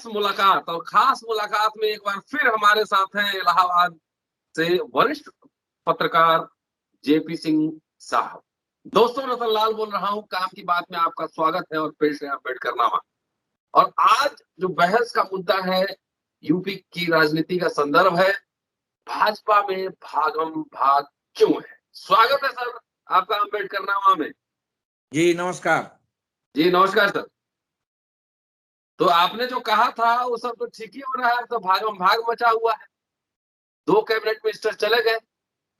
मुलाकात, और खास मुलाकात में एक बार फिर हमारे साथ हैं इलाहाबाद से वरिष्ठ पत्रकार जेपी सिंह साहब। दोस्तों, रतनलाल बोल रहा हूं, काम की बात में आपका स्वागत है और पेश है अम्बेडकरनामा। और आज जो बहस का मुद्दा है, यूपी की राजनीति का संदर्भ है, भाजपा में भागम भाग क्यों है। स्वागत है सर आपका अम्बेडकरनामा में। जी नमस्कार। जी नमस्कार सर। तो आपने जो कहा था वो सब तो ठीक ही हो रहा है, तो भागम भाग मचा हुआ है। 2 कैबिनेट मिनिस्टर चले गए,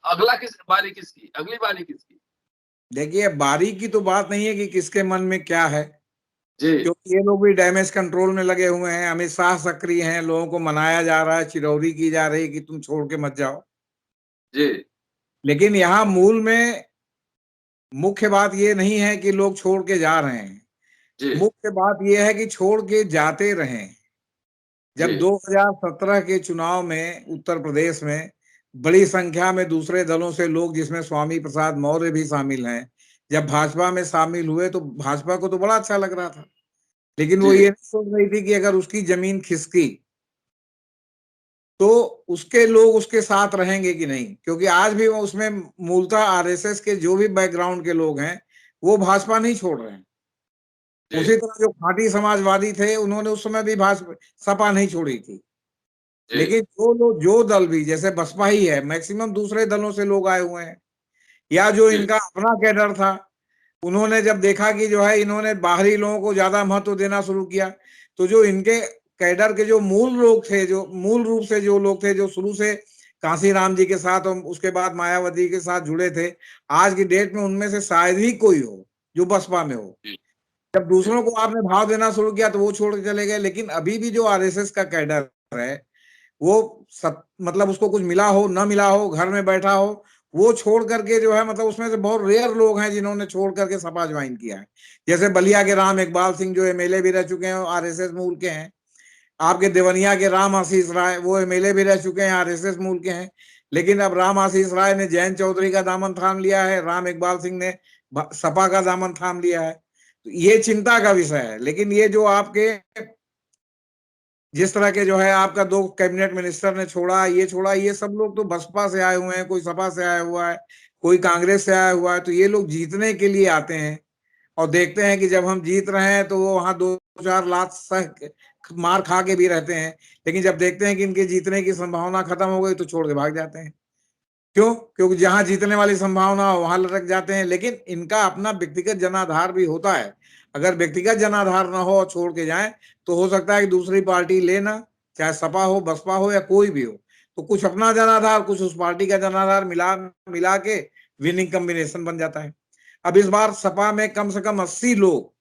अगली बारी किसकी। देखिए, बारी की तो बात नहीं है कि किसके मन में क्या है, जी क्योंकि ये लोग भी डैमेज कंट्रोल में लगे हुए हैं। अमित शाह सक्रिय हैं, लोगों को मनाया जा रहा है, चिरौरी की जा रही है कि तुम छोड़ के मत जाओ। जी लेकिन यहाँ मूल में मुख्य बात ये नहीं है कि लोग छोड़ के जा रहे हैं। जी मुख्य बात ये है कि छोड़ के जाते रहें। जी जब 2017 के चुनाव में उत्तर प्रदेश में बड़ी संख्या में दूसरे दलों से लोग, जिसमें स्वामी प्रसाद मौर्य भी शामिल हैं, जब भाजपा में शामिल हुए तो भाजपा को तो बड़ा अच्छा लग रहा था। लेकिन वो जी ये नहीं सोच रही थी कि अगर उसकी जमीन खिसकी तो उसके लोग उसके साथ रहेंगे कि नहीं, क्योंकि आज भी वो उसमें मूलतः आरएसएस के जो भी बैकग्राउंड के लोग हैं वो भाजपा नहीं छोड़ रहे हैं। जी उसी तरह जो खाटी समाजवादी थे उन्होंने उस समय भी भाजपा सपा नहीं छोड़ी थी। जी लेकिन जो लोग, जो दल भी, जैसे बसपा ही है, मैक्सिमम दूसरे दलों से लोग आए हुए हैं, या जो जी इनका अपना कैडर था, उन्होंने जब देखा कि जो है इन्होंने बाहरी लोगों को ज्यादा महत्व देना शुरू किया, तो जो इनके कैडर के जो मूल लोग थे, जो मूल रूप से जो लोग थे, जो शुरू से कांसीराम जी के साथ और उसके बाद मायावती के साथ जुड़े थे, आज की डेट में उनमें से शायद ही कोई हो जो बसपा में हो। जी जब दूसरों को आपने भाव देना शुरू किया तो वो छोड़ के चले गए। लेकिन अभी भी जो आरएसएस का कैडर है वो मतलब उसको कुछ मिला हो ना मिला हो, घर में बैठा हो, वो छोड़ करके जो है, मतलब उसमें से बहुत रेयर लोग हैं जिन्होंने छोड़ करके सपा ज्वाइन किया है। जैसे बलिया के राम इकबाल सिंह जो एमएलए भी रह चुके हैं, आरएसएस मूल के हैं। आपके देवनिया के राम आशीष राय, वो एमएलए भी रह चुके हैं, आरएसएस मूल के हैं। लेकिन अब राम आशीष राय ने जयंत चौधरी का दामन थाम लिया है, राम इकबाल सिंह ने सपा का दामन थाम लिया है। तो ये चिंता का विषय है। लेकिन ये जो आपके जिस तरह के जो है आपका 2 कैबिनेट मिनिस्टर ने छोड़ा, ये सब लोग तो बसपा से आए हुए हैं, कोई सपा से आया हुआ है, कोई कांग्रेस से आया हुआ है। तो ये लोग जीतने के लिए आते हैं और देखते हैं कि जब हम जीत रहे हैं तो वो वहां 2-4 लाख सह मार खा के भी रहते हैं। लेकिन जब देखते हैं कि इनके जीतने की संभावना खत्म हो गई तो छोड़ के भाग जाते हैं। क्यों? क्योंकि जहां जीतने वाली संभावना हो वहां लटक जाते हैं। लेकिन इनका अपना व्यक्तिगत जनाधार भी होता है। अगर व्यक्तिगत जनाधार ना हो और छोड़ के जाएं तो हो सकता है कि दूसरी पार्टी लेना, चाहे सपा हो, बसपा हो या कोई भी हो, तो कुछ अपना जनाधार, कुछ उस पार्टी का जनाधार मिला मिला के विनिंग कॉम्बिनेशन बन जाता है। अब इस बार सपा में कम से कम 80 लोग,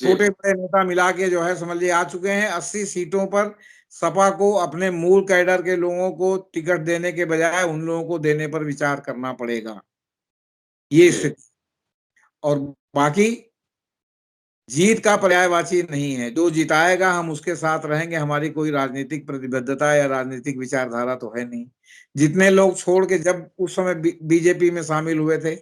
जी छोटे बड़े नेता मिला के जो है समझ लीजिए आ चुके हैं। 80 सीटों पर सपा को अपने मूल कैडर के लोगों को टिकट देने के बजाय उन लोगों को देने पर विचार करना पड़ेगा, ये जी स्थिति। और बाकी जीत का पर्यायवाची नहीं है। जो जिताएगा हम उसके साथ रहेंगे, हमारी कोई राजनीतिक प्रतिबद्धता या राजनीतिक विचारधारा तो है नहीं। जितने लोग छोड़ के जब उस समय बीजेपी में शामिल हुए थे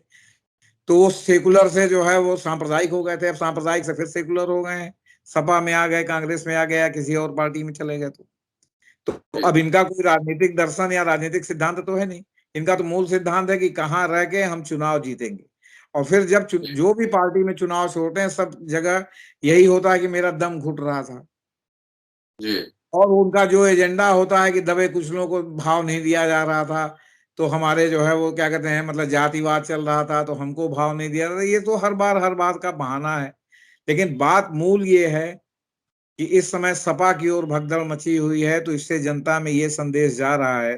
तो वो सेकुलर से जो है वो सांप्रदायिक हो गए थे, अब सांप्रदायिक से फिर सेकुलर हो गए हैं, सपा में आ गए, कांग्रेस में आ गए या किसी और पार्टी में चले गए। तो जी अब इनका कोई राजनीतिक दर्शन या राजनीतिक सिद्धांत तो है नहीं। इनका तो मूल सिद्धांत है कि कहाँ रह के हम चुनाव जीतेंगे। और फिर जब जो भी पार्टी में चुनाव छोड़ते हैं सब जगह यही होता है कि मेरा दम घुट रहा था। जी और उनका जो एजेंडा होता है कि दबे कुचलों को भाव नहीं दिया जा रहा था, तो हमारे जो है वो क्या कहते हैं, मतलब जातिवाद चल रहा था तो हमको भाव नहीं दिया रहा था। ये तो हर बात का बहाना है। लेकिन बात मूल ये है कि इस समय सपा की ओर भगदड़ मची हुई है, तो इससे जनता में ये संदेश जा रहा है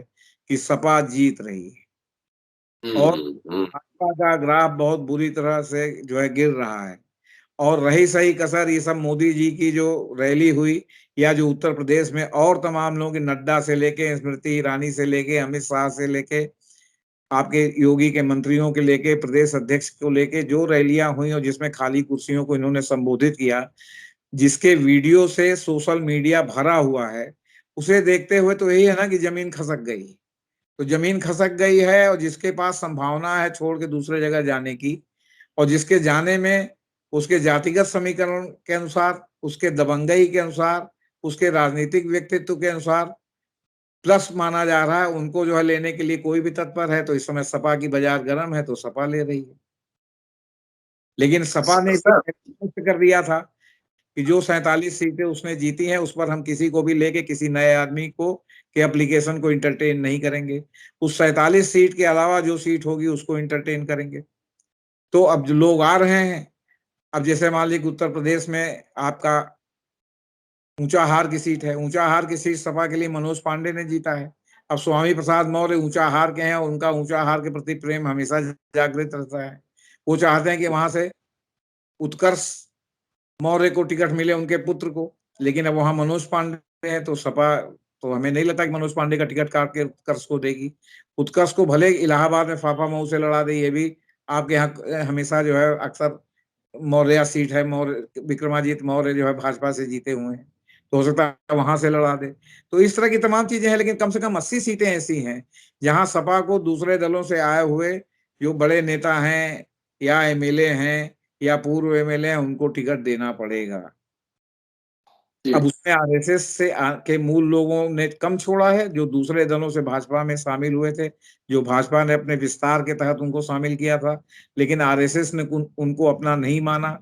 कि सपा जीत रही है और हम्म। भाजपा का ग्राफ बहुत बुरी तरह से जो है गिर रहा है। और रही सही कसर ये सब मोदी जी की जो रैली हुई, या जो उत्तर प्रदेश में और तमाम लोगों की, नड्डा से लेके स्मृति ईरानी से लेके अमित शाह से लेके आपके योगी के मंत्रियों के लेके प्रदेश अध्यक्ष को लेके जो रैलियां हुई और जिसमें खाली कुर्सियों को इन्होंने संबोधित किया, जिसके वीडियो से सोशल मीडिया भरा हुआ है, उसे देखते हुए तो यही है ना कि जमीन खसक गई। तो जमीन खसक गई है और जिसके पास संभावना है छोड़ के दूसरे जगह जाने की, और जिसके जाने में उसके जातिगत समीकरण के अनुसार, उसके दबंगई के अनुसार, उसके राजनीतिक व्यक्तित्व के अनुसार प्लस माना जा रहा है। उनको जो है लेने के लिए कोई भी तत्पर है, तो इस समय सपा की बाजार गर्म है तो सपा ले रही है। लेकिन सपा ने सर स्पष्ट कर दिया था कि जो 47 सीटें उसने जीती हैं उस पर हम किसी को भी लेके किसी नए आदमी को के एप्लीकेशन को इंटरटेन नहीं करेंगे। उस 47 सीट के अलावा जो सीट होगी उसको इंटरटेन करेंगे। तो अब जो लोग आ रहे हैं, अब जैसे मान लीजिए उत्तर प्रदेश में आपका ऊंचाहार की सीट है, ऊंचाहार की सीट सपा के लिए मनोज पांडे ने जीता है। अब स्वामी प्रसाद मौर्य ऊंचाहार के हैं और उनका ऊंचाहार के प्रति प्रेम हमेशा जागृत रहता है। वो चाहते हैं कि वहां से उत्कर्ष मौर्य को टिकट मिले, उनके पुत्र को। लेकिन अब वहां मनोज पांडे है तो सपा, तो हमें नहीं लगता कि मनोज पांडे का टिकट काट के उत्कर्ष को देगी। उत्कर्ष को भले इलाहाबाद में फाफा मऊ से लड़ा दे, ये भी आपके यहाँ हमेशा जो है अक्सर मौर्य सीट है, मौर्य विक्रमादित्य मौर्य जो है भाजपा से जीते हुए हैं, तो हो सकता है वहां से लड़ा दे। तो इस तरह की तमाम चीजें हैं, लेकिन कम से कम 80 सीटें ऐसी हैं जहां सपा को दूसरे दलों से आए हुए जो बड़े नेता हैं या एमएलए हैं या पूर्व एमएलए हैं उनको टिकट देना पड़ेगा। अब उसमें आरएसएस से के मूल लोगों ने कम छोड़ा है, जो दूसरे दलों से भाजपा में शामिल हुए थे, जो भाजपा ने अपने विस्तार के तहत उनको शामिल किया था, लेकिन आरएसएस ने उनको अपना नहीं माना।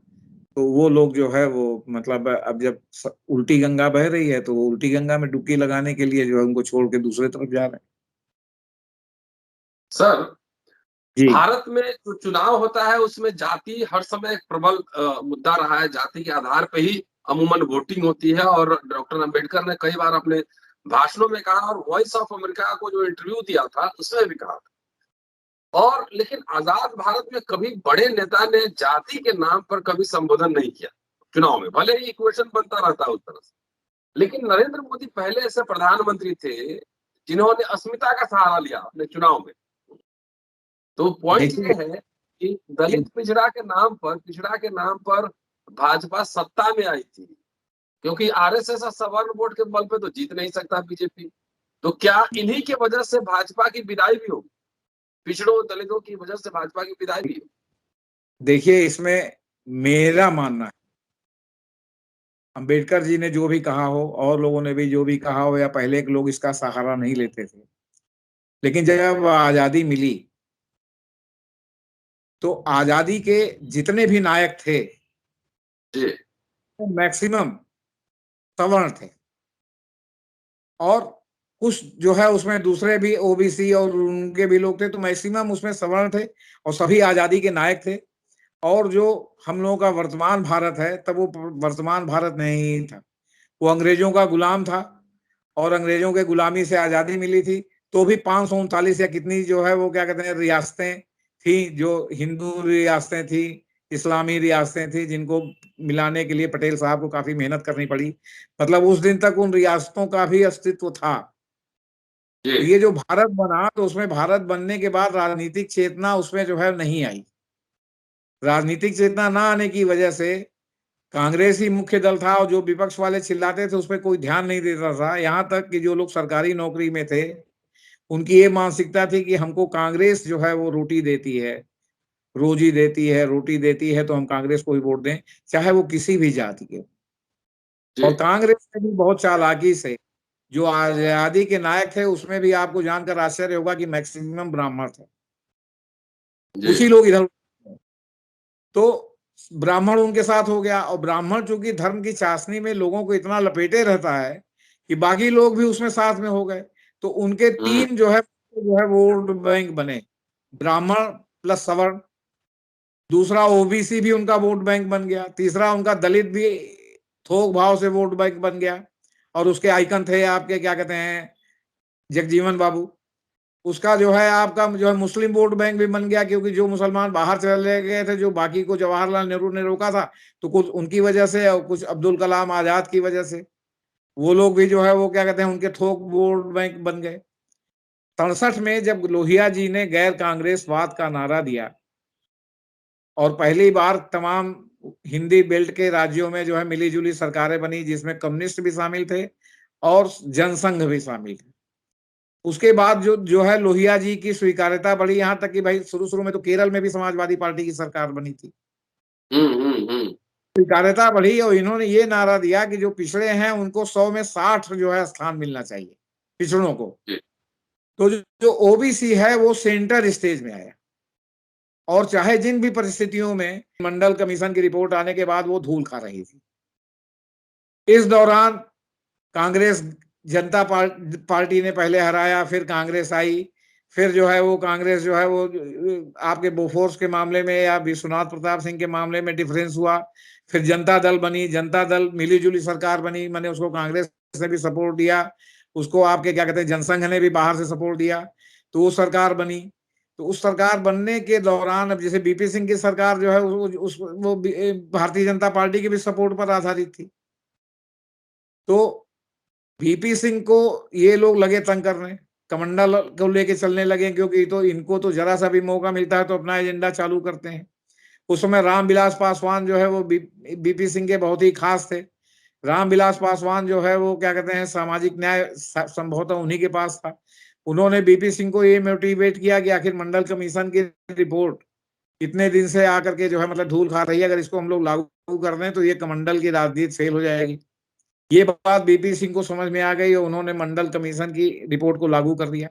तो वो लोग जो है वो मतलब अब जब उल्टी गंगा बह रही है तो वो उल्टी गंगा में डुबकी लगाने के लिए जो है उनको छोड़ के दूसरे तरफ जा रहे हैं। सर जी भारत में जो चुनाव होता है उसमें जाति हर समय एक प्रबल मुद्दा रहा है। जाति के आधार पे ही अमूमन वोटिंग होती है और डॉक्टर अंबेडकर ने कई बार अपने भाषणों में कहा और वॉइस ऑफ अमेरिका को जो इंटरव्यू दिया था उसमें भी कहा था। और लेकिन आजाद भारत में कभी बड़े नेता ने जाति के नाम पर कभी संबोधन नहीं किया चुनाव में, भले ही इक्वेशन बनता रहता है उस तरह से। लेकिन नरेंद्र मोदी पहले ऐसे प्रधानमंत्री थे जिन्होंने अस्मिता का सहारा लिया अपने चुनाव में। तो पॉइंट देखिए, ये है कि दलित पिछड़ा के नाम पर भाजपा सत्ता में आई थी, क्योंकि आरएसएस और सवर्ण वोट के बल पे तो जीत नहीं सकता बीजेपी। तो क्या इन्हीं की वजह से भाजपा की विदाई भी होगी, पिछड़ों दलितों की वजह से भाजपा की विदाई भी होगी? देखिए इसमें मेरा मानना है, अंबेडकर जी ने जो भी कहा हो और लोगों ने भी जो भी कहा हो या पहले के लोग इसका सहारा नहीं लेते थे, लेकिन जब आजादी मिली तो आजादी के जितने भी नायक थे जी मैक्सिमम सवर्ण थे, और कुछ जो है उसमें दूसरे भी ओबीसी और उनके भी लोग थे, तो मैक्सिमम उसमें सवर्ण थे और सभी आजादी के नायक थे। और जो हम लोगों का वर्तमान भारत है तब वो वर्तमान भारत नहीं था, वो अंग्रेजों का गुलाम था और अंग्रेजों के गुलामी से आजादी मिली थी। तो भी 539 या कितनी जो है वो क्या कहते हैं रियासतें थी, जो हिंदू रियासतें थी, इस्लामी रियासतें थी, जिनको मिलाने के लिए पटेल साहब को काफी मेहनत करनी पड़ी। मतलब उस दिन तक उन रियासतों का भी अस्तित्व था। तो जी ये जो भारत बना तो उसमें भारत बनने के बाद राजनीतिक चेतना उसमें जो है नहीं आई। राजनीतिक चेतना ना आने की वजह से कांग्रेस ही मुख्य दल था और जो विपक्ष वाले चिल्लाते थे उस पर कोई ध्यान नहीं देता था। यहाँ तक कि जो लोग सरकारी नौकरी में थे उनकी ये मानसिकता थी कि हमको कांग्रेस जो है वो रोटी देती है, रोजी देती है, रोटी देती है, तो हम कांग्रेस को ही वोट दें, चाहे वो किसी भी जाति के। जी और कांग्रेस ने भी बहुत चालाकी से जो आजादी के नायक थे उसमें भी आपको जानकर आश्चर्य होगा कि मैक्सिमम ब्राह्मण थे, कुछ ही जी लोग इधर। तो ब्राह्मण उनके साथ हो गया, और ब्राह्मण चूंकि धर्म की चाशनी में लोगों को इतना लपेटे रहता है कि बाकी लोग भी उसमें साथ में हो गए। तो उनके तीन जो है वोट बैंक बने, ब्राह्मण प्लस सवर्ण, दूसरा ओबीसी भी उनका वोट बैंक बन गया, तीसरा उनका दलित भी थोक भाव से वोट बैंक बन गया। और उसके आइकन थे आपके क्या कहते हैं जगजीवन बाबू, उसका जो है आपका जो है मुस्लिम वोट बैंक भी बन गया, क्योंकि जो मुसलमान बाहर चले गए थे, जो बाकी को जवाहरलाल नेहरू ने रोका था, तो कुछ उनकी वजह से और कुछ अब्दुल कलाम आजाद की वजह से वो लोग भी जो है वो क्या कहते हैं उनके थोक वोट बैंक बन गए। 67 में जब लोहिया जी ने गैर कांग्रेसवाद का नारा दिया और पहली बार तमाम हिंदी बेल्ट के राज्यों में जो है मिली जुली सरकारें बनी, जिसमें कम्युनिस्ट भी शामिल थे और जनसंघ भी शामिल थे, उसके बाद जो है लोहिया जी की स्वीकार्यता बढ़ी, यहाँ तक कि भाई शुरू शुरू में तो केरल में भी समाजवादी पार्टी की सरकार बनी थी। हम्म। स्वीकार्यता बढ़ी और इन्होंने ये नारा दिया कि जो पिछड़े हैं उनको 100 में 60 जो है स्थान मिलना चाहिए पिछड़ों को। तो जो ओबीसी है वो सेंटर स्टेज में आया और चाहे जिन भी परिस्थितियों में मंडल कमीशन की रिपोर्ट आने के बाद वो धूल खा रही थी। इस दौरान कांग्रेस जनता पार्टी ने पहले हराया, फिर कांग्रेस आई, फिर जो है वो कांग्रेस जो है वो आपके बोफोर्स के मामले में या विश्वनाथ प्रताप सिंह के मामले में डिफरेंस हुआ, फिर जनता दल बनी, जनता दल मिली जुली सरकार बनी, मैंने उसको कांग्रेस ने भी सपोर्ट दिया, उसको आपके क्या कहते हैं जनसंघ ने भी बाहर से सपोर्ट दिया, तो वो सरकार बनी। तो उस सरकार बनने के दौरान अब जैसे बीपी सिंह की सरकार जो है वो भारतीय जनता पार्टी की भी सपोर्ट पर आधारित थी। तो वीपी सिंह को ये लोग लगे तंग करने, कमंडल को लेके चलने लगे, क्योंकि तो इनको तो जरा सा भी मौका मिलता है तो अपना एजेंडा चालू करते हैं। उस समय रामविलास पासवान जो है वो बीपी सिंह के बहुत ही खास थे। रामविलास पासवान जो है वो क्या कहते हैं सामाजिक न्याय संभवतः उन्हीं के पास था। उन्होंने बीपी सिंह को ये मोटिवेट किया कि आखिर मंडल कमीशन की रिपोर्ट इतने दिन से आकर के जो है मतलब धूल खा रही है, अगर इसको हम लोग लागू कर दें तो ये कमंडल की राजनीति फेल हो जाएगी। ये बात बीपी सिंह को समझ में आ गई और उन्होंने मंडल कमीशन की रिपोर्ट को लागू कर दिया।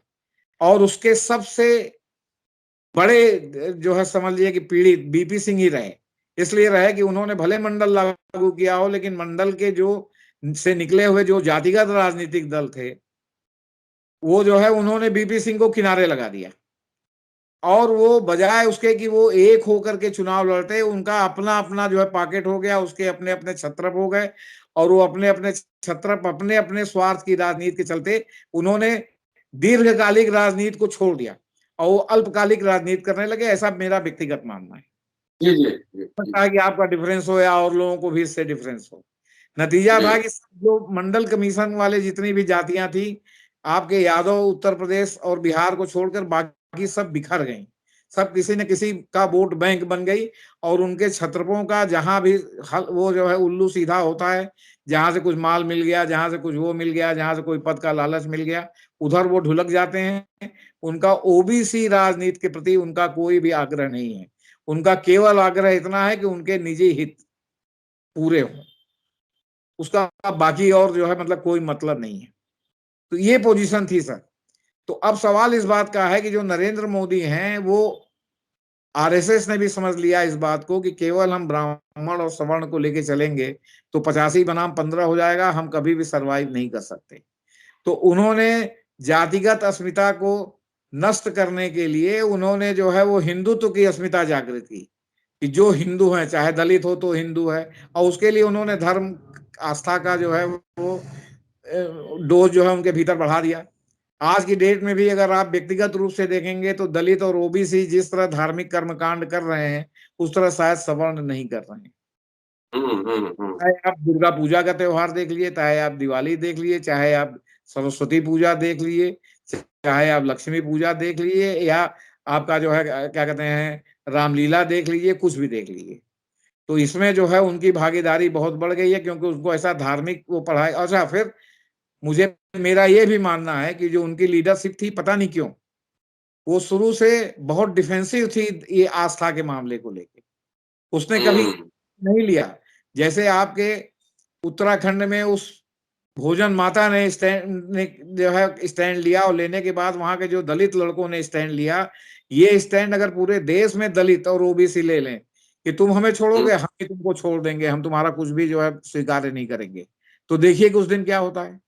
और उसके सबसे बड़े जो है समझ लीजिए कि पीड़ित बीपी सिंह ही रहे। इसलिए रहे कि उन्होंने भले मंडल लागू किया हो, लेकिन मंडल के जो से निकले हुए जो जातिगत राजनीतिक दल थे वो जो है उन्होंने बीपी सिंह को किनारे लगा दिया और वो बजाय उसके कि वो एक होकर के चुनाव लड़ते, उनका अपना अपना जो है पॉकेट हो गया, उसके अपने अपने छत्रप हो गए और वो अपने अपने छत्रप अपने अपने स्वार्थ की राजनीति के चलते उन्होंने दीर्घकालिक राजनीति को छोड़ दिया और वो अल्पकालिक राजनीति करने लगे। ऐसा मेरा व्यक्तिगत मानना है। जी जी जी पता है कि आपका डिफरेंस हो या और लोगों को भी इससे डिफरेंस हो। नतीजा था कि जो मंडल कमीशन वाले जितनी भी जातियां थी आपके यादव उत्तर प्रदेश और बिहार को छोड़कर बाकी सब बिखर गई, सब किसी न किसी का वोट बैंक बन गई और उनके छत्रपों का जहां भी वो जो है उल्लू सीधा होता है, जहां से कुछ माल मिल गया, जहां से कुछ वो मिल गया, जहां से कोई पद का लालच मिल गया, उधर वो ढुलक जाते हैं। उनका ओबीसी राजनीति के प्रति उनका कोई भी आग्रह नहीं है। उनका केवल आग्रह इतना है कि उनके निजी हित पूरे हों, उसका बाकी और जो है मतलब कोई मतलब नहीं है। तो ये पोजीशन थी सर। तो अब सवाल इस बात का है कि जो नरेंद्र मोदी हैं वो आरएसएस ने भी समझ लिया इस बात को कि केवल हम ब्राह्मण और सवर्ण को लेके चलेंगे तो 85 बनाम 15 हो जाएगा, हम कभी भी सरवाइव नहीं कर सकते। तो उन्होंने जातिगत अस्मिता को नष्ट करने के लिए उन्होंने जो है वो हिंदुत्व की अस्मिता जागृत की कि जो हिंदू है चाहे दलित हो तो हिंदू है, और उसके लिए उन्होंने धर्म आस्था का जो है वो डोज जो है उनके भीतर बढ़ा दिया। आज की डेट में भी अगर आप व्यक्तिगत रूप से देखेंगे तो दलित और ओबीसी जिस तरह धार्मिक कर्मकांड कर रहे हैं उस तरह शायद सवर्ण नहीं कर रहे हैं। चाहे आप दुर्गा पूजा का त्योहार देख लिए, चाहे आप दिवाली देख लिए, चाहे आप सरस्वती पूजा देख लिए, चाहे आप लक्ष्मी पूजा देख लिए, या आपका जो है क्या कहते हैं रामलीला देख लीजिए, कुछ भी देख लीजिए, तो इसमें जो है उनकी भागीदारी बहुत बढ़ गई है क्योंकि उनको ऐसा धार्मिक वो पढ़ाई। अच्छा, फिर मुझे मेरा ये भी मानना है कि जो उनकी लीडरशिप थी पता नहीं क्यों वो शुरू से बहुत डिफेंसिव थी ये आस्था के मामले को लेके, उसने कभी नहीं लिया। जैसे आपके उत्तराखंड में उस भोजन माता ने जो है स्टैंड लिया और लेने के बाद वहां के जो दलित लड़कों ने स्टैंड लिया, ये स्टैंड अगर पूरे देश में दलित और ओबीसी ले लें कि तुम हमें छोड़ोगे, हम ही तुमको छोड़ देंगे, हम तुम्हारा कुछ भी जो है स्वीकार नहीं करेंगे, तो देखिए कि उस दिन क्या होता है।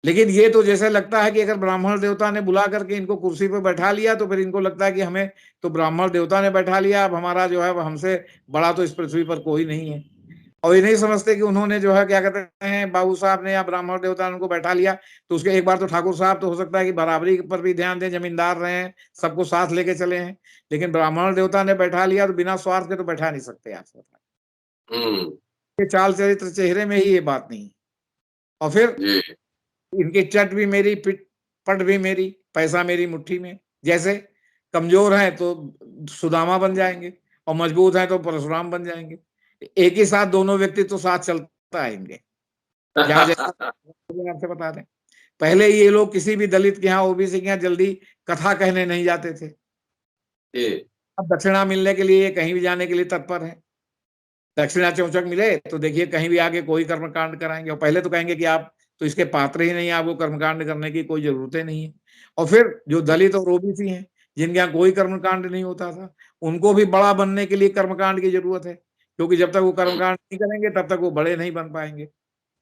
लेकिन ये तो जैसे लगता है कि अगर ब्राह्मण देवता ने बुला करके इनको कुर्सी पर बैठा लिया तो फिर इनको लगता है कि हमें तो ब्राह्मण देवता ने बैठा लिया, अब हमारा जो है हमसे बड़ा तो इस पृथ्वी पर कोई नहीं है। और ये नहीं समझते कि उन्होंने जो है क्या कहते हैं बाबू साहब ने या ब्राह्मण देवता ने उनको बैठा लिया तो उसके एक बार तो ठाकुर साहब तो हो सकता है कि बराबरी पर भी ध्यान दें, जमींदार रहे हैं, सबको साथ लेके चले हैं, लेकिन ब्राह्मण देवता ने बैठा लिया तो बिना स्वार्थ के तो बैठा नहीं सकते आप। चाल चरित्र चेहरे में ही ये बात नहीं। और फिर इनकी चट भी मेरी पट भी मेरी, पैसा मेरी मुट्ठी में। जैसे कमजोर हैं तो सुदामा बन जाएंगे और मजबूत हैं तो परशुराम बन जाएंगे। एक ही साथ दोनों व्यक्ति तो साथ चलता है इनके। जहां आपसे बता दें, पहले ये लोग किसी भी दलित के यहाँ ओबीसी के यहाँ जल्दी कथा कहने नहीं जाते थे, अब दक्षिणा मिलने के लिए कहीं भी जाने के लिए तत्पर है। दक्षिणा चौचक मिले तो देखिए कहीं भी आके कोई कर्मकांड कराएंगे, और पहले तो कहेंगे कि आप तो इसके पात्र ही नहीं, आपको कर्मकांड करने की कोई जरूरत ही नहीं है। और फिर जो दलित और ओबीसी हैं, जिनके यहाँ कोई कर्मकांड नहीं होता था, उनको भी बड़ा बनने के लिए कर्मकांड की जरूरत है, क्योंकि जब तक वो कर्मकांड नहीं करेंगे तब तक वो बड़े नहीं बन पाएंगे।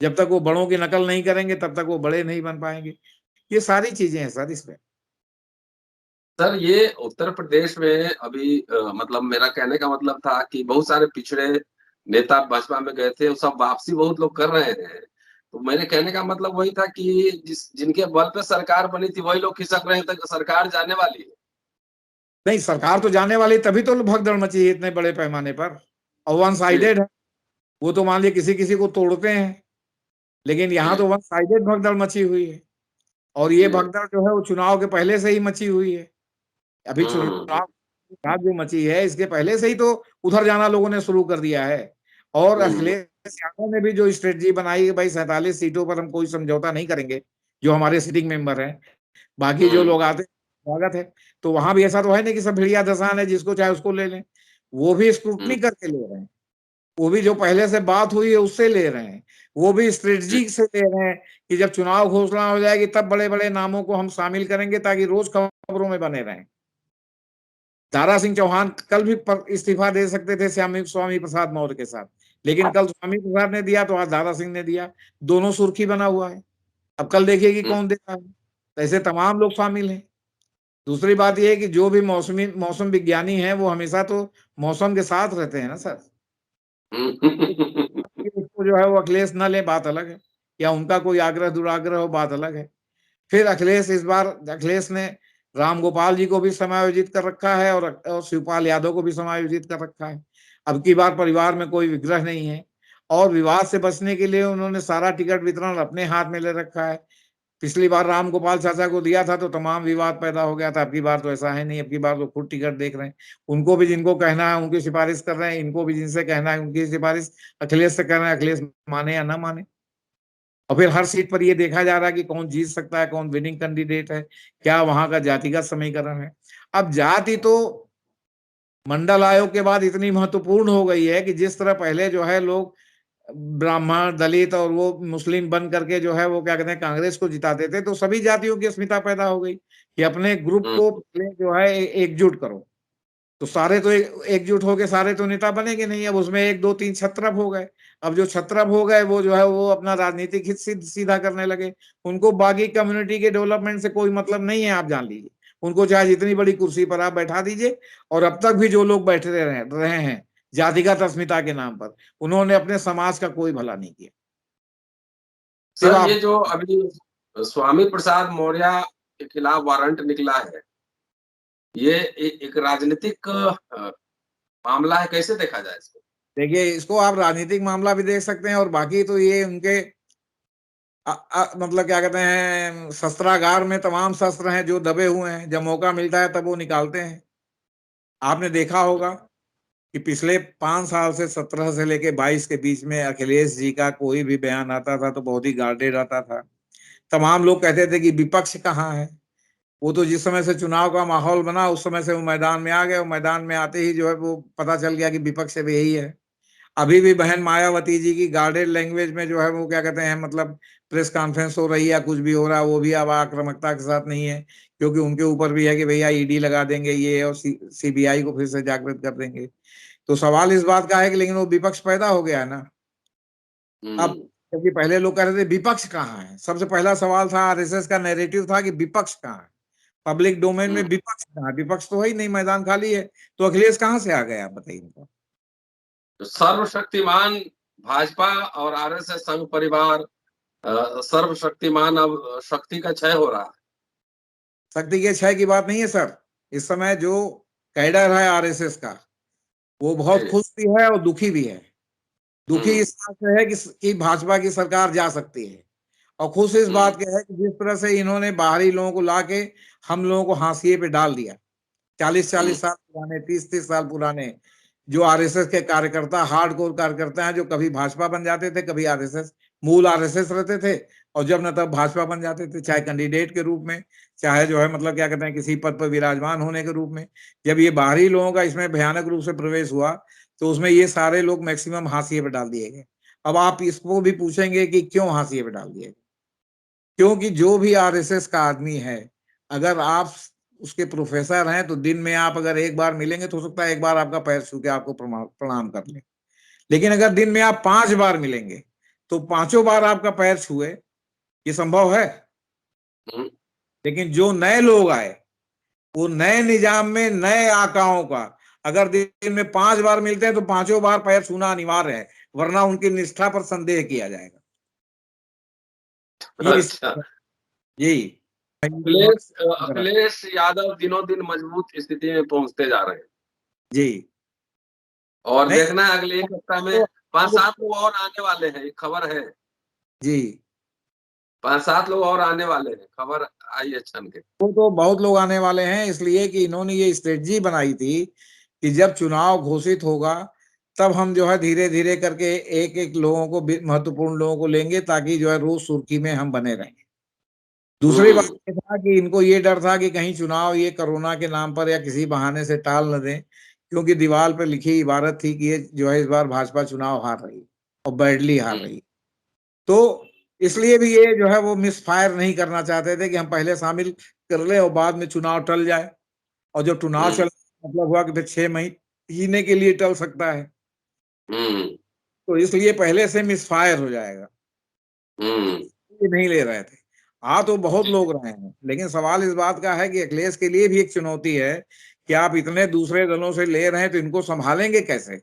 जब तक वो बड़ों की नकल नहीं करेंगे तब तक वो बड़े नहीं बन पाएंगे। ये सारी चीजें हैं सर इसमें। सर ये उत्तर प्रदेश में अभी मतलब मेरा कहने का मतलब था कि बहुत सारे पिछड़े नेता भाजपा में गए थे, वो सब वापसी बहुत लोग कर रहे हैं। तो मेरे कहने का मतलब वही था कि जिनके बल पे सरकार बनी थी वही लोग खिसक रहे हैं, तो सरकार जाने वाली है। नहीं, सरकार तो जाने वाली, तभी तो भगदड़ मची है इतने बड़े पैमाने पर, और वन साइडेड है। वो तो मान लिया किसी किसी को तोड़ते हैं, लेकिन यहाँ तो वन साइडेड भगदड़ मची हुई है। और ये भगदड़ जो है वो चुनाव के पहले से ही मची हुई है। अभी चुनाव रात जो मची है इसके पहले से ही तो उधर जाना लोगों ने शुरू कर दिया है। और अखिलेश यादव ने भी जो स्ट्रेटजी बनाई कि भाई 47 सीटों पर हम कोई समझौता नहीं करेंगे, जो हमारे सिटिंग मेंबर हैं, बाकी जो लोग आते हैं स्वागत है। तो वहां भी ऐसा तो है नहीं कि सब भिड़िया दसान है जिसको चाहे उसको ले लें, वो भी स्क्रूटनी करके ले रहे हैं। वो भी जो पहले से बात हुई है उससे ले रहे हैं, वो भी स्ट्रेटजी से ले रहे हैं कि जब चुनाव घोषणा हो जाएगी तब बड़े बड़े नामों को हम शामिल करेंगे ताकि रोज खबरों में बने रहें। दारा सिंह चौहान कल भी इस्तीफा दे सकते थे स्वामी प्रसाद मौर्य के साथ, लेकिन कल स्वामी प्रसाद ने दिया तो आज दारा सिंह ने दिया, दोनों सुर्खी बना हुआ है। अब कल देखिए कि कौन देता है। तो ऐसे तमाम लोग शामिल हैं। दूसरी बात यह है कि जो भी मौसम विज्ञानी हैं वो हमेशा तो मौसम के साथ रहते हैं ना सर। उसको जो है वो अखिलेश न ले बात अलग है, या उनका कोई आग्रह दुराग्रह हो बात अलग है। फिर अखिलेश ने राम गोपाल जी को भी समायोजित कर रखा है और शिवपाल यादव को भी समायोजित कर रखा है। अब की बार परिवार में कोई विग्रह नहीं है, और विवाद से बचने के लिए उन्होंने सारा टिकट वितरण अपने हाथ में ले रखा है। पिछली बार राम गोपाल चाचा को दिया था तो तमाम विवाद पैदा हो गया था। अब की बार तो ऐसा है नहीं, अब की बार तो खुद टिकट देख रहे हैं। उनको भी जिनको कहना है उनकी सिफारिश कर रहे हैं, इनको भी जिनसे कहना है उनकी सिफारिश अखिलेश से कर रहे हैं, अखिलेश माने या ना माने। और फिर हर सीट पर ये देखा जा रहा है कि कौन जीत सकता है, कौन विनिंग कैंडिडेट है, क्या वहां का जातिगत समीकरण है। अब जाति तो मंडल आयोग के बाद इतनी महत्वपूर्ण हो गई है कि जिस तरह पहले जो है लोग ब्राह्मण दलित और वो मुस्लिम बन करके जो है वो क्या कहते हैं कांग्रेस को जिताते थे, तो सभी जातियों की अस्मिता पैदा हो गई कि अपने ग्रुप को पहले जो है एकजुट करो। तो सारे तो एकजुट होके सारे तो नेता बनेंगे नहीं, अब उसमें 1 2 3 छत्रप हो गए। अब जो छत्रप हो गए वो जो है वो अपना राजनीतिक हित सीधा करने लगे। उनको बाकी कम्युनिटी के डेवलपमेंट से कोई मतलब नहीं है, आप जान लीजिए। उनको चाहे जितनी बड़ी कुर्सी पर आप बैठा दीजिए, और अब तक भी जो लोग बैठे रहे हैं जातिगत अस्मिता के नाम पर, उन्होंने अपने समाज का कोई भला नहीं किया। सर ये जो अभी स्वामी प्रसाद मौर्य के खिलाफ वारंट निकला है, ये एक राजनीतिक मामला है, कैसे देखा जाए इसको? देखिए, इसको आप राजनीतिक मामला भी देख सकते हैं, और बाकी तो ये उनके मतलब क्या कहते हैं शस्त्रागार में तमाम शस्त्र हैं जो दबे हुए हैं, जब मौका मिलता है तब वो निकालते हैं। आपने देखा होगा कि पिछले 5 साल से 17 से लेके 22 के बीच में अखिलेश जी का कोई भी बयान आता था तो बहुत ही गार्डेड आता था। तमाम लोग कहते थे कि विपक्ष कहाँ है। वो तो जिस समय से चुनाव का माहौल बना उस समय से वो मैदान में आ गए, और मैदान में आते ही जो है वो पता चल गया कि विपक्ष अब यही है। अभी भी बहन मायावती जी की गार्डेड लैंग्वेज में जो है वो क्या कहते हैं मतलब प्रेस कॉन्फ्रेंस हो रही है या कुछ भी हो रहा है, वो भी अब आक्रामकता के साथ नहीं है, क्योंकि उनके ऊपर भी है कि भैया ईडी लगा देंगे ये, और सीबीआई को फिर से जागृत कर देंगे। तो सवाल इस बात का है कि लेकिन वो विपक्ष पैदा हो गया है ना अब। क्योंकि पहले लोग कह रहे थे विपक्ष कहाँ है, सबसे पहला सवाल था, आरएसएस का नैरेटिव था कि विपक्ष कहाँ है, पब्लिक डोमेन में विपक्ष कहाँ है, विपक्ष तो है ही नहीं, मैदान खाली है। तो अखिलेश कहाँ से आ गए आप बताइए हमको। सर्वशक्तिमान भाजपा और आरएसएस संघ परिवार, सर्वशक्तिमान अब शक्ति का क्षय हो रहा है। शक्ति के क्षय की बात नहीं है सर। इस समय जो कैडर है आरएसएस का वो बहुत खुश भी है और दुखी भी है। दुखी इस बात से है कि भाजपा की सरकार जा सकती है, और खुश इस बात के है कि जिस तरह से इन्होंने बाहरी लोगों को लाके हम लोगों को हाशिए पे डाल दिया। 40-40 साल पुराने, 30-30 साल पुराने जो आरएसएस के कार्यकर्ता, हार्डकोर कार्यकर्ता हैं, जो कभी भाजपा बन जाते थे, कभी आरएसएस, मूल आरएसएस रहते थे, और जब न तब भाजपा बन जाते थे, चाहे कैंडिडेट के रूप में, चाहे जो है मतलब क्या कहते हैं किसी पद पर विराजमान होने के रूप में। जब ये बाहरी लोगों का इसमें भयानक रूप से प्रवेश हुआ तो उसमें ये सारे लोग मैक्सिमम हाशिए पे डाल दिए गए। अब आप इसको भी पूछेंगे कि क्यों हाशिए पे डाल दिए गए? क्योंकि जो भी आरएसएस का आदमी है, अगर आप उसके प्रोफेसर हैं, तो दिन में आप अगर एक बार मिलेंगे तो हो सकता है एक बार आपका पैर छू के आपको प्रणाम कर ले। लेकिन अगर दिन में आप 5 बार मिलेंगे, तो पांचों बार आपका पैर छुए, ये संभव है? हम्म, लेकिन जो नए लोग आए, वो नए निजाम में नए आकाओं का अगर दिन में 5 बार मिलते हैं तो पांचों बार पैर छूना अनिवार्य है, वरना उनकी निष्ठा पर संदेह किया जाएगा। ये अच्छा। यही अखिलेश यादव दिनों दिन मजबूत स्थिति में पहुंचते जा रहे हैं जी और नहीं देखना है अगले एक सप्ताह में 5-7 लोग और आने वाले हैं, ये खबर है। जी 5-7 लोग और आने वाले हैं, खबर आई है छन के। वो तो बहुत लोग आने वाले हैं, इसलिए कि इन्होंने ये स्ट्रेटजी बनाई थी कि जब चुनाव घोषित होगा तब हम जो है धीरे धीरे करके एक एक लोगों को महत्वपूर्ण लोगों को लेंगे, ताकि जो है रोज सुर्खी में हम बने रहेंगे। दूसरी बात हम्म ये था कि इनको ये डर था कि कहीं चुनाव ये कोरोना के नाम पर या किसी बहाने से टाल न दें, क्योंकि दीवार पर लिखी इबारत थी कि ये जो है इस बार भाजपा चुनाव हार रही और बैडली हार रही। तो इसलिए भी ये जो है वो मिस फायर नहीं करना चाहते थे कि हम पहले शामिल कर ले और बाद में चुनाव टल जाए। और जो चुनाव चल मतलब हुआ कि फिर 6 महीने के लिए टल सकता है, हम्म तो इसलिए पहले से मिस फायर हो जाएगा, हम्म ये नहीं ले रहे थे। हाँ, तो बहुत लोग रहे हैं, लेकिन सवाल इस बात का है कि अखिलेश के लिए भी एक चुनौती है कि आप इतने दूसरे दलों से ले रहे हैं तो इनको संभालेंगे कैसे?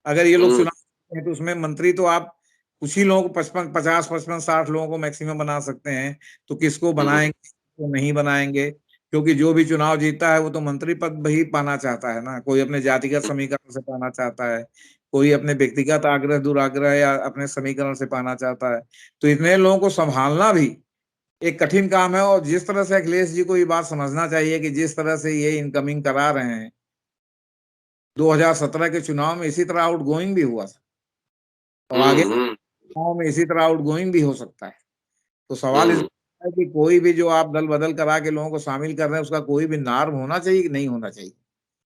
अगर ये लोग हम्म चुनाव हैं तो उसमें मंत्री तो आप कुछ ही लोगों को 55 50 55 60 लोगों को मैक्सिमम बना सकते हैं, तो किसको बनाएंगे, किसको नहीं बनाएंगे? क्योंकि जो भी चुनाव जीतता है वो तो मंत्री पद ही पाना चाहता है ना, कोई अपने जातिगत समीकरण से पाना चाहता है, कोई अपने व्यक्तिगत आग्रह दुराग्रह या अपने समीकरण से पाना चाहता है। तो इतने लोगों को संभालना भी एक कठिन काम है, और जिस तरह से अखिलेश जी को ये बात समझना चाहिए कि जिस तरह से ये इनकमिंग करा रहे हैं, 2017 के चुनाव में इसी तरह आउटगोइंग भी हुआ था और आगे हम्म चुनाव में इसी तरह आउटगोइंग भी हो सकता है। तो सवाल इस हम्म बात है कि कोई भी जो आप दल बदल करा के लोगों को शामिल कर रहे हैं, उसका कोई भी नॉर्म होना चाहिए कि नहीं होना चाहिए?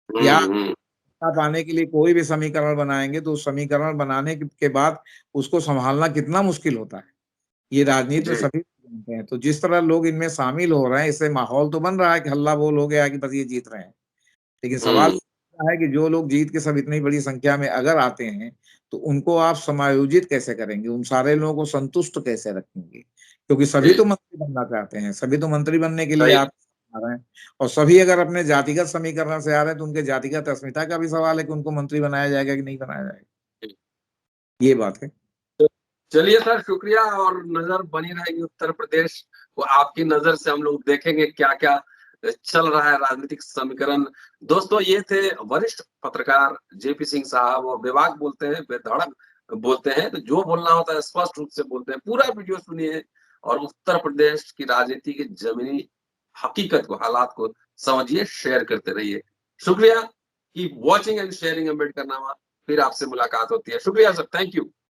या हम्म आप आने के लिए कोई भी समीकरण बनाएंगे तो उस समीकरण बनाने के बाद उसको संभालना कितना मुश्किल होता है, ये राजनीति तो जी सभी जानते हैं। तो जिस तरह लोग इनमें शामिल हो रहे हैं, इससे माहौल तो बन रहा है कि हल्ला बोल हो गया कि बस ये जीत रहे हैं। लेकिन सवाल हम्म है कि जो लोग जीत के सब इतनी बड़ी संख्या में अगर आते हैं, तो उनको आप समायोजित कैसे करेंगे? उन सारे लोगों को संतुष्ट कैसे रखेंगे? क्योंकि सभी जी तो मंत्री बनना चाहते हैं, सभी तो मंत्री बनने के लिए सही आप आ रहे हैं, और सभी अगर अपने जातिगत समीकरण से आ रहे हैं, तो उनके जातिगत अस्मिता का भी सवाल है कि उनको मंत्री बनाया जाएगा कि नहीं बनाया जाएगा, ये बात है। चलिए सर, शुक्रिया। और नजर बनी रहेगी उत्तर प्रदेश को, आपकी नजर से हम लोग देखेंगे क्या क्या चल रहा है राजनीतिक समीकरण। दोस्तों, ये थे वरिष्ठ पत्रकार जेपी सिंह साहब। वो बेबाक बोलते हैं, बेधड़क बोलते हैं, तो जो बोलना होता है स्पष्ट रूप से बोलते हैं। पूरा वीडियो सुनिए और उत्तर प्रदेश की राजनीति की जमीनी हकीकत को, हालात को समझिए, शेयर करते रहिए। शुक्रिया। Keep watching and sharing Ambedkar नामा। फिर आपसे मुलाकात होती है। शुक्रिया सर, थैंक यू।